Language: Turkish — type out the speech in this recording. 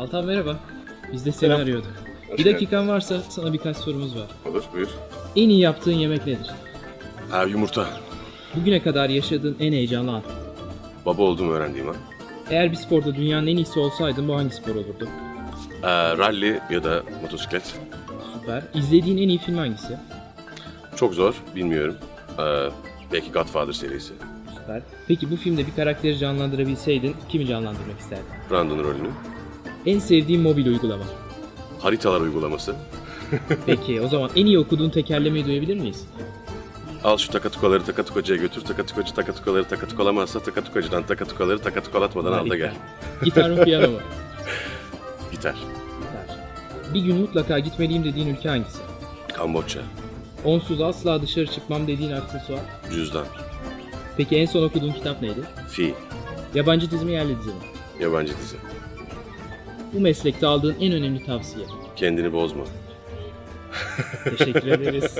Altan merhaba. Biz de seni Selam. arıyorduk. Hoş Bir dakikan varsa sana birkaç sorumuz var. Olur, buyur. En iyi yaptığın yemek nedir? Ha, yumurta. Bugüne kadar yaşadığın en heyecanlı an. Baba olduğumu öğrendiğim an. Eğer bir sporda dünyanın en iyisi olsaydın bu hangi spor olurdu? Rally ya da motosiklet. Süper. İzlediğin en iyi film hangisi? Çok zor, bilmiyorum. Belki Godfather serisi. Süper. Peki bu filmde bir karakteri canlandırabilseydin kimi canlandırmak isterdin? Brandon rolünü. En sevdiğin mobil uygulama. Haritalar uygulaması. Peki o zaman en iyi okuduğun tekerlemeyi duyabilir miyiz? Al şu takatukaları takatukacıya götür. Takatukacı takatukaları takatukalamazsa takatukacıdan takatukaları takatukalatmadan al da gel. Gitar mı piyano mu? Gitar. Gitar. Bir gün mutlaka gitmeliyim dediğin ülke hangisi? Kamboçya. Onsuz asla dışarı çıkmam dediğin aksesuar. Cüzdan. Peki en son okuduğun kitap neydi? Fi. Yabancı dizi mi yerli dizi mi? Yabancı dizi. Bu meslekte aldığın en önemli tavsiye. Kendini bozma. Teşekkür ederiz.